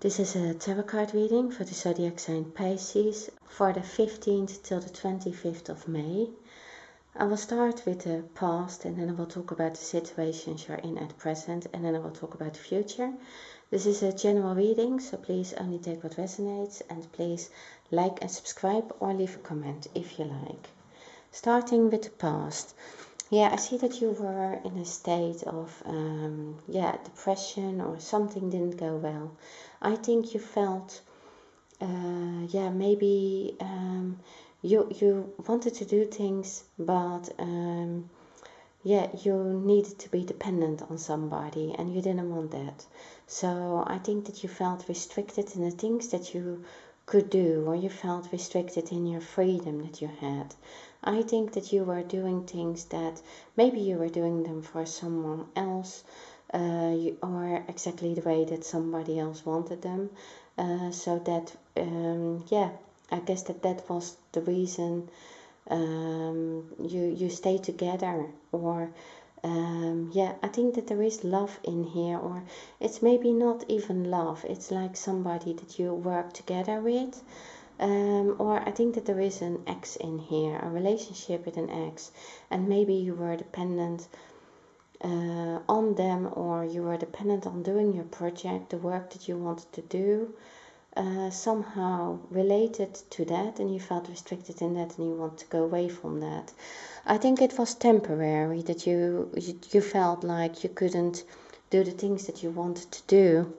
This is a tarot card reading for the zodiac sign Pisces for the 15th till the 25th of May. I will start with the past and then I will talk about the situations you're in at present and then I will talk about the future. This is a general reading, so please only take what resonates and please like and subscribe or leave a comment if you like. Starting with the past. Yeah, I see that you were in a state of depression or something didn't go well. I think you felt, maybe you wanted to do things, but you needed to be dependent on somebody and you didn't want that. So I think that you felt restricted in the things that you could do, or you felt restricted in your freedom that you had. I think that you were doing things that maybe you were doing them for someone else, or exactly the way that somebody else wanted them. I guess that was the reason you stay together, or I think that there is love in here, or it's maybe not even love, it's like somebody that you work together with, or I think that there is an ex in here, a relationship with an ex, and maybe you were dependent on them, or you were dependent on doing your project, the work that you wanted to do, somehow related to that, and you felt restricted in that and you want to go away from that. I think it was temporary that you felt like you couldn't do the things that you wanted to do.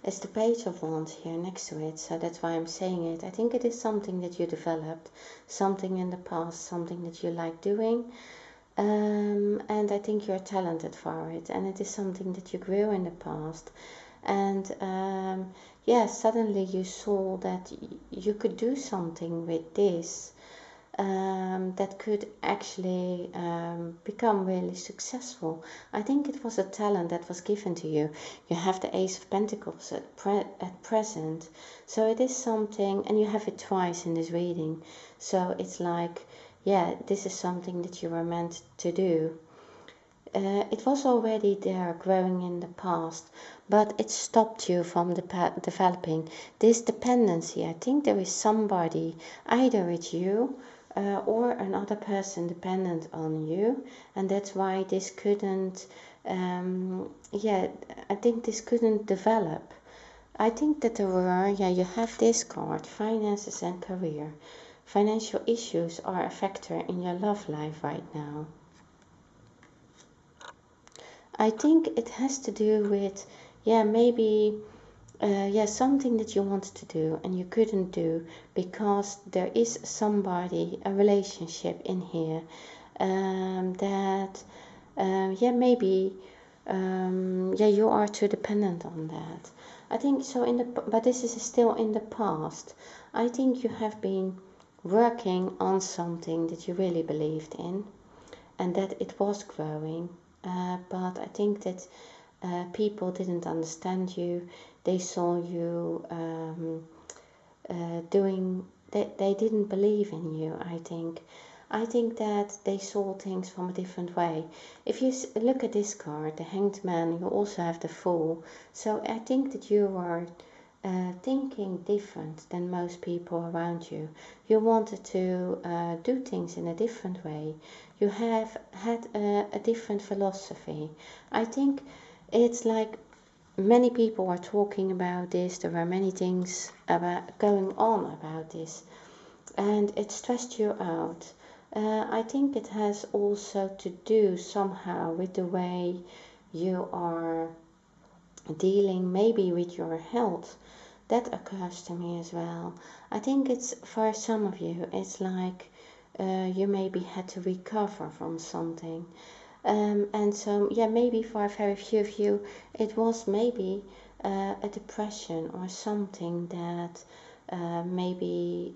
It's the Page of Wands here next to it, so that's why I'm saying it. I think it is something that you developed, something in the past, something that you like doing, and I think you're talented for it, and it is something that you grew in the past. And suddenly you saw that you could do something with this that could actually become really successful. I think it was a talent that was given to you. You have the Ace of Pentacles at present, so it is something, and you have it twice in this reading, so it's like, this is something that you were meant to do. It was already there, growing in the past, but it stopped you from developing this dependency. I think there is somebody, either it's you or another person dependent on you, and that's why this couldn't, I think this couldn't develop. I think that there were, you have this card, finances and career. Financial issues are a factor in your love life right now. I think it has to do with, maybe, something that you wanted to do and you couldn't do because there is somebody, a relationship in here that, maybe, you are too dependent on that. I think so but this is still in the past. I think you have been working on something that you really believed in and that it was growing. But I think that people didn't understand you. They saw you they didn't believe in you, I think. I think that they saw things from a different way. If you look at this card, the Hanged Man, you also have the Fool. So I think that you are thinking different than most people around you. You wanted to do things in a different way. You have had a different philosophy. I think it's like many people are talking about this. There are many things going on about this, and it stressed you out. I think it has also to do somehow with the way you are dealing maybe with your health. That occurs to me as well. I think it's, for some of you, it's like you maybe had to recover from something. And so, maybe for a very few of you, it was maybe a depression or something that maybe,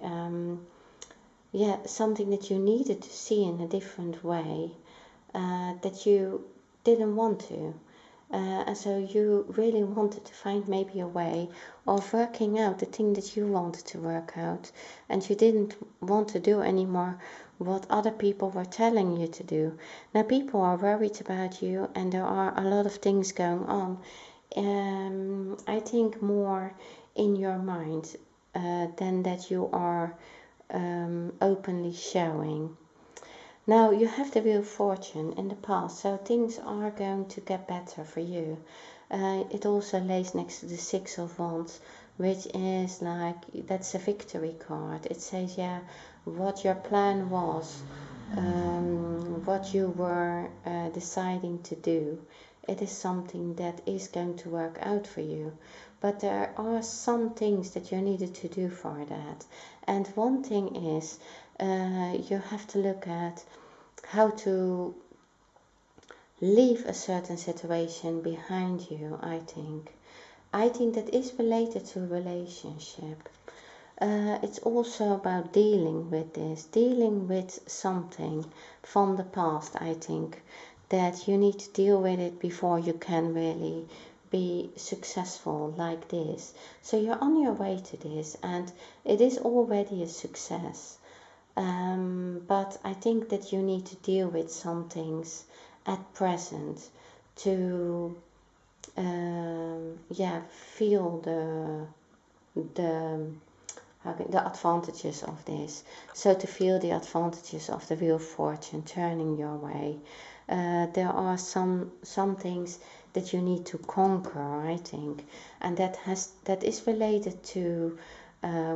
something that you needed to see in a different way, that you didn't want to. And so you really wanted to find maybe a way of working out the thing that you wanted to work out, and you didn't want to do anymore what other people were telling you to do. Now people are worried about you, and there are a lot of things going on I think, more in your mind than that you are openly showing. Now, you have the Wheel of Fortune in the past, so things are going to get better for you. It also lays next to the Six of Wands, which is like, that's a victory card. It says, yeah, what your plan was, what you were deciding to do, it is something that is going to work out for you. But there are some things that you needed to do for that. And one thing is, you have to look at how to leave a certain situation behind you, I think. I think that is related to a relationship. It's also about dealing with this, dealing with something from the past, I think, that you need to deal with it before you can really be successful like this. So you're on your way to this, and it is already a success. But I think that you need to deal with some things at present to feel the advantages of this. So to feel the advantages of the Wheel of Fortune turning your way, there are some things that you need to conquer, I think, and that is related to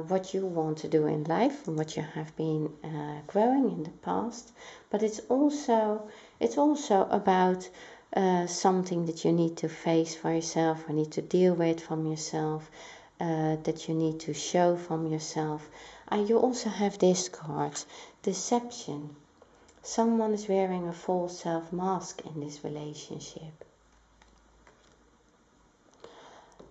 what you want to do in life and what you have been growing in the past. But it's also about something that you need to face for yourself, or need to deal with from yourself, that you need to show from yourself. You also have this card, Deception. Someone is wearing a false self mask in this relationship.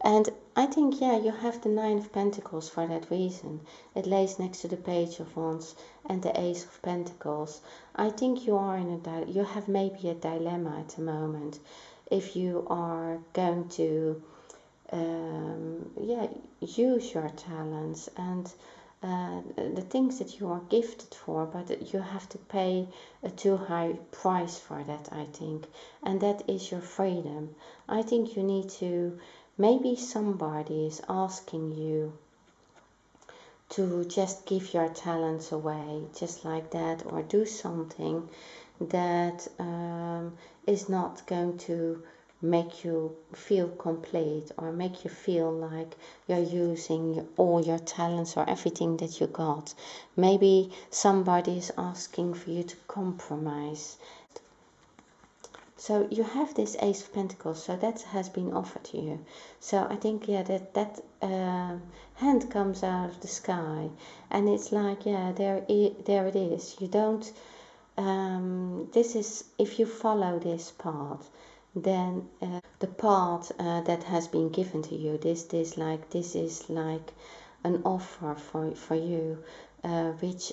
And I think, yeah, you have the Nine of Pentacles for that reason. It lays next to the Page of Wands and the Ace of Pentacles. I think you are you have maybe a dilemma at the moment. If you are going to use your talents and the things that you are gifted for, but you have to pay a too high price for that, I think. And that is your freedom. I think you need to, maybe somebody is asking you to just give your talents away, just like that, or do something that is not going to make you feel complete, or make you feel like you're using all your talents or everything that you got. Maybe somebody is asking for you to compromise. So you have this Ace of Pentacles, so that has been offered to you. So I think, yeah, that hand comes out of the sky, and it's like, yeah, there it is. You don't. This is, if you follow this path, then the path that has been given to you, this is like an offer for you, which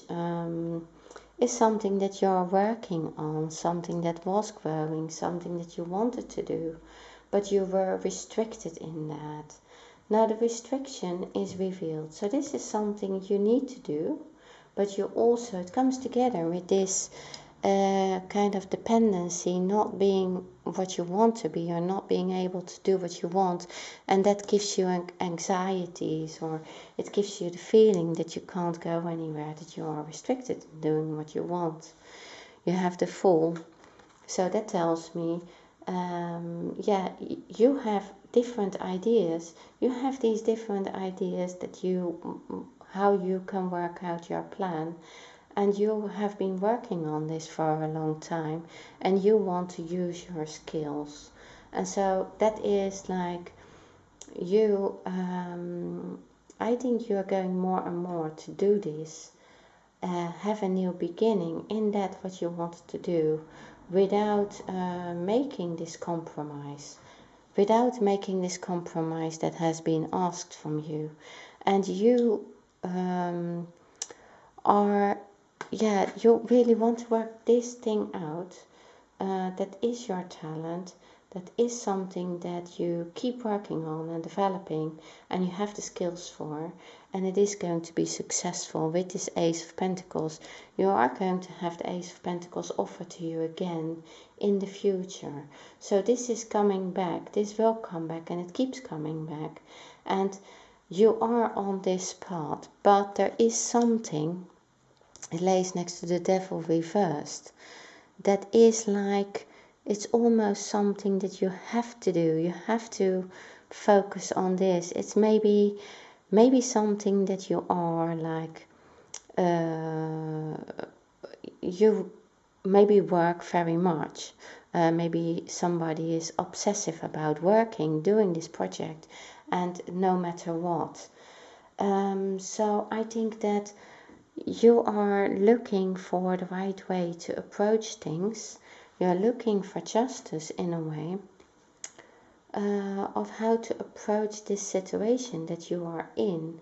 is something that you're working on, something that was growing, something that you wanted to do, but you were restricted in that. Now the restriction is revealed. So this is something you need to do, but you also, it comes together with this kind of dependency, not being what you want to be, or not being able to do what you want, and that gives you anxieties, or it gives you the feeling that you can't go anywhere, that you are restricted in doing what you want. You have the Fool, so that tells me, you have different ideas. You have these different ideas that how you can work out your plan. And you have been working on this for a long time, and you want to use your skills. And so that is like you, I think you are going more and more to do this, have a new beginning in that what you want to do, without making this compromise. Without making this compromise that has been asked from you. And you you really want to work this thing out. That is your talent. That is something that you keep working on and developing, and you have the skills for, and it is going to be successful. With this Ace of Pentacles, you are going to have the Ace of Pentacles offered to you again in the future. So this is coming back, this will come back, and it keeps coming back, and you are on this path. But there is something, it lays next to the Devil reversed, that is like, it's almost something that you have to do. You have to focus on this. It's maybe something that you are like, you maybe work very much. Maybe somebody is obsessive about working, doing this project, and no matter what. So I think that you are looking for the right way to approach things. You are looking for justice in a way, of how to approach this situation that you are in.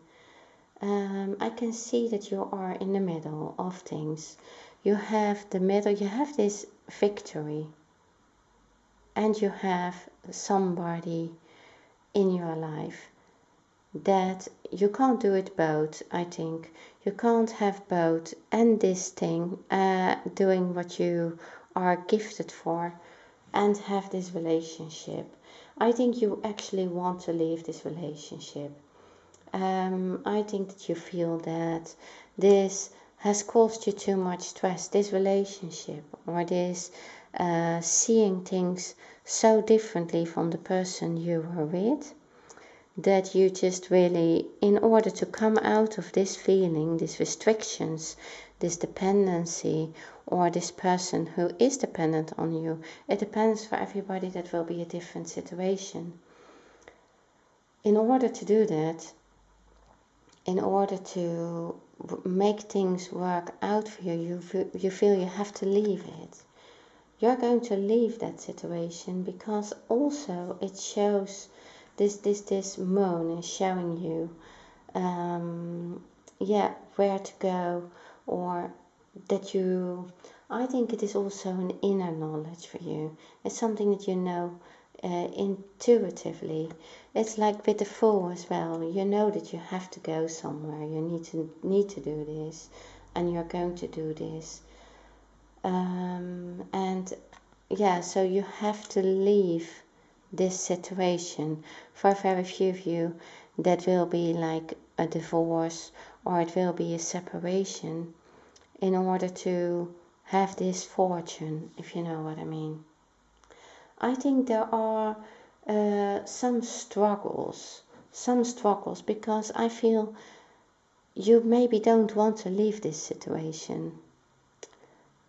I can see that you are in the middle of things. You have the middle, you have this victory, and you have somebody in your life that you can't do it both. I think you can't have both and this thing, doing what you are gifted for, and have this relationship. I think you actually want to leave this relationship. I think that you feel that this has caused you too much stress, this relationship, or this seeing things so differently from the person you were with, that you just really, in order to come out of this feeling, these restrictions, this dependency, or this person who is dependent on you, it depends for everybody, that will be a different situation. In order to do that, in order to make things work out for you, you feel you have to leave it. You're going to leave that situation, because also it shows this moon is showing you, where to go, or that you, I think it is also an inner knowledge for you. It's something that you know intuitively. It's like with the Fool as well. You know that you have to go somewhere. You need to do this, and you're going to do this. So you have to leave this situation. For very few of you, that will be like a divorce, or it will be a separation, in order to have this fortune, if you know what I mean. I think there are some struggles, because I feel you maybe don't want to leave this situation.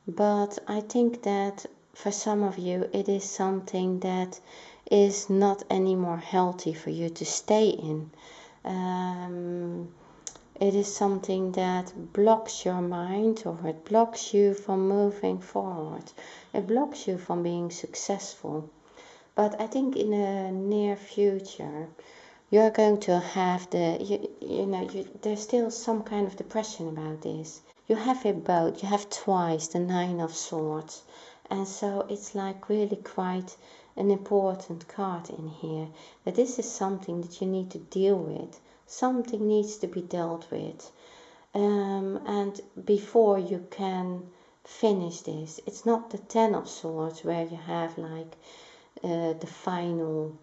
But I think that for some of you, it is something that is not anymore healthy for you to stay in. It is something that blocks your mind, or it blocks you from moving forward. It blocks you from being successful. But I think in the near future, you're going to have there's still some kind of depression about this. You have it both. You have twice the Nine of Swords. And so it's like really quite an important card in here. That this is something that you need to deal with. Something needs to be dealt with. And before you can finish this. It's not the Ten of Swords where you have like the final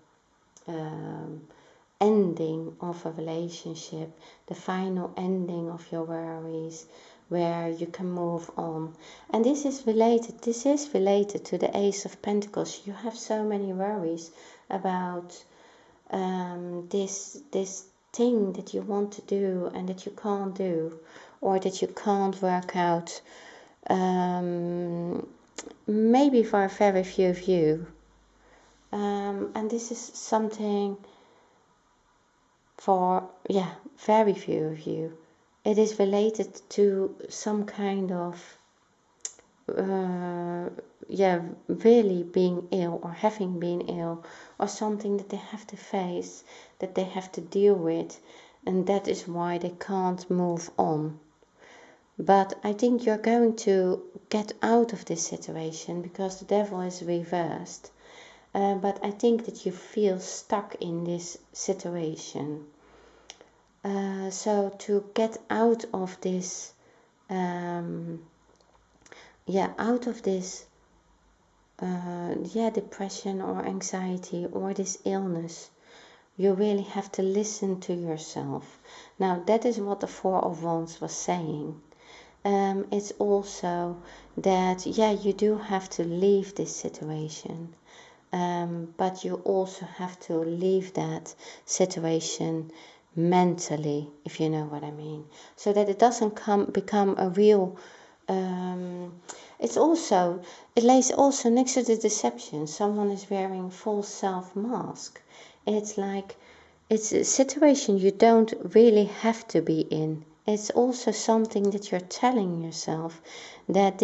ending of a relationship, the final ending of your worries, where you can move on. And this is related to the Ace of Pentacles. You have so many worries about this thing that you want to do and that you can't do, or that you can't work out, maybe for very few of you. And this is something for, very few of you. It is related to some kind of, really being ill, or having been ill, or something that they have to face, that they have to deal with, and that is why they can't move on. But I think you're going to get out of this situation, because the Devil is reversed. but I think that you feel stuck in this situation. So to get out of this, out of this, depression or anxiety or this illness, you really have to listen to yourself. Now, that is what the Four of Wands was saying. It's also that, you do have to leave this situation. But you also have to leave that situation mentally, if you know what I mean. So that it doesn't become a real... it lays also next to the deception. Someone is wearing false self-mask. It's like, it's a situation you don't really have to be in. It's also something that you're telling yourself, that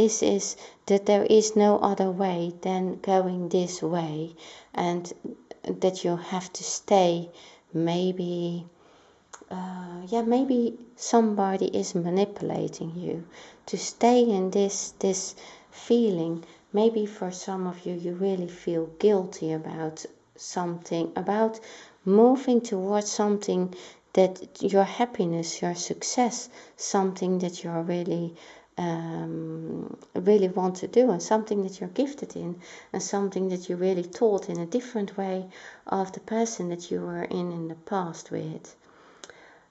there is no other way than going this way, and that you have to stay. Maybe somebody is manipulating you to stay in this feeling. Maybe for some of you, you really feel guilty about something, about moving towards something, that your happiness, your success, something that you're really really want to do, and something that you're gifted in, and something that you really taught in a different way of the person that you were in the past with.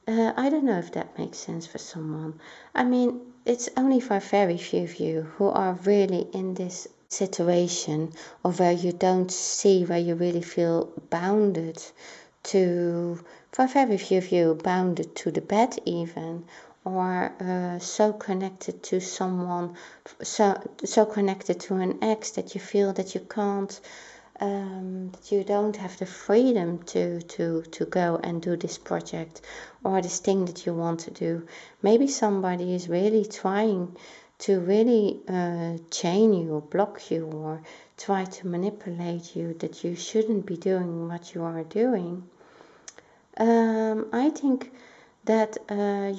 I don't know if that makes sense for someone. I mean, it's only for very few of you who are really in this situation, or where you don't see, where you really feel bounded to, for very few of you, bounded to the bed even, or so connected to someone, so connected to an ex that you feel that you can't, that you don't have the freedom to go and do this project or this thing that you want to do. Maybe somebody is really trying to really chain you or block you, or try to manipulate you, that you shouldn't be doing what you are doing. I think that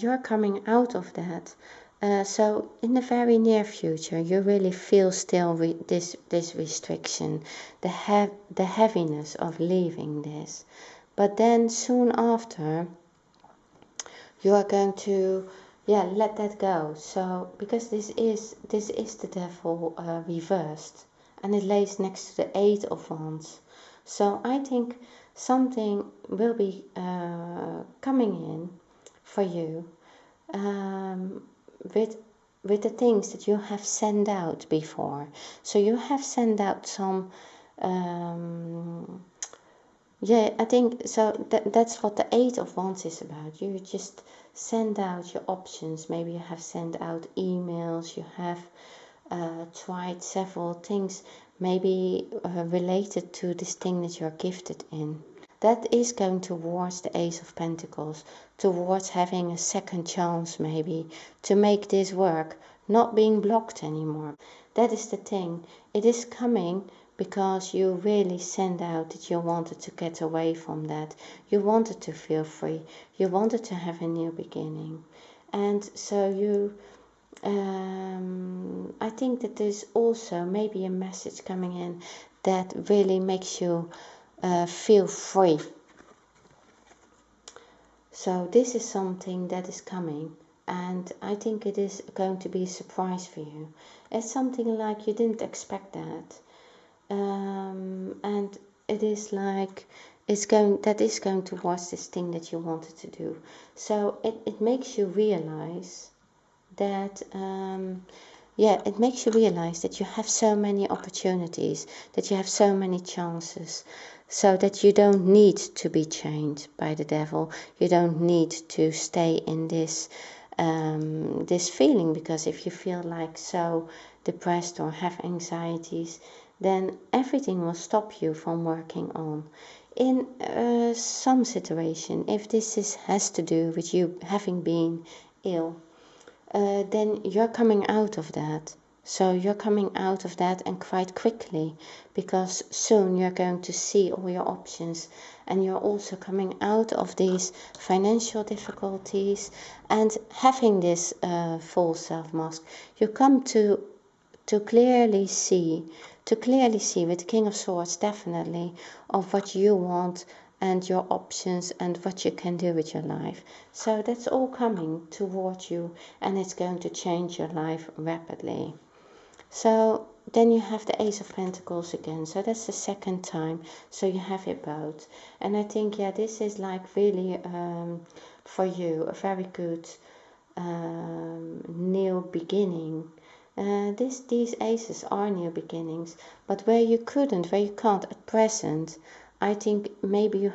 you're coming out of that. So in the very near future, you really feel still this restriction, the heaviness of leaving this. But then soon after, you are going to let that go. So because this is the devil reversed, and it lays next to the Eight of Wands. So I think something will be coming in for you, with the things that you have sent out before. So you have sent out some, I think so. That's what the Eight of Wands is about. You just send out your options. Maybe you have sent out emails. You have tried several things, maybe related to this thing that you're gifted in. That is going towards the Ace of Pentacles, towards having a second chance maybe, to make this work, not being blocked anymore. That is the thing. It is coming because you really sent out that you wanted to get away from that. You wanted to feel free. You wanted to have a new beginning. And so you... I think that there's also maybe a message coming in that really makes you feel free. So this is something that is coming, and I think it is going to be a surprise for you. It's something like you didn't expect that, and it is like that is going towards this thing that you wanted to do. So it makes you realize that it makes you realize that you have so many opportunities, that you have so many chances, so that you don't need to be chained by the devil. You don't need to stay in this this feeling, because if you feel like so depressed or have anxieties, then everything will stop you from working on. In some situation, if this has to do with you having been ill, then you're coming out of that. So you're coming out of that, and quite quickly, because soon you're going to see all your options, and you're also coming out of these financial difficulties and having this false self-mask. You come to clearly see to clearly see with the King of Swords, definitely, of what you want and your options and what you can do with your life. So that's all coming towards you, and it's going to change your life rapidly. So then you have the Ace of Pentacles again. So that's the second time. So you have it both. And I think, yeah, this is like really for you a very good new beginning. These aces are new beginnings, but where you can't at present, I think maybe you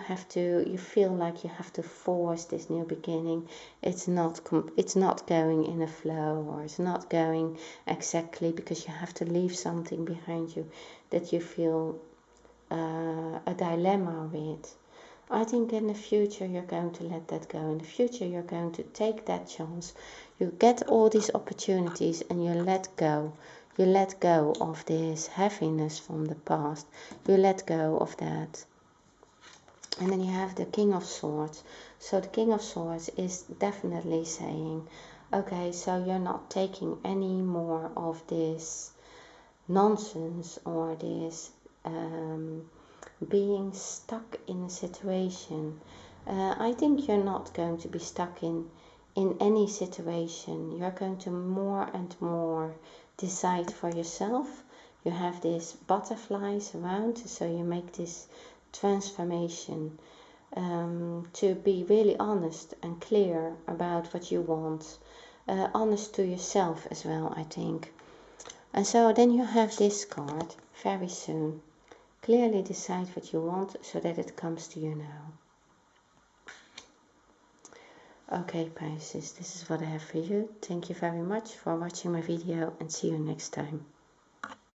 feel like you have to force this new beginning. It's not going in a flow, or it's not going exactly, because you have to leave something behind you that you feel a dilemma with. I think in the future you're going to let that go. In the future you're going to take that chance. You get all these opportunities and you let go. You let go of this heaviness from the past. You let go of that. And then you have the King of Swords. So the King of Swords is definitely saying, okay, so you're not taking any more of this nonsense, or this being stuck in a situation. I think you're not going to be stuck in any situation. You're going to more and more decide for yourself. You have these butterflies around, so you make this transformation to be really honest and clear about what you want. Honest to yourself as well, I think. And so then you have this card very soon. Clearly decide what you want so that it comes to you now. Okay, Pisces, this is what I have for you. Thank you very much for watching my video, and see you next time.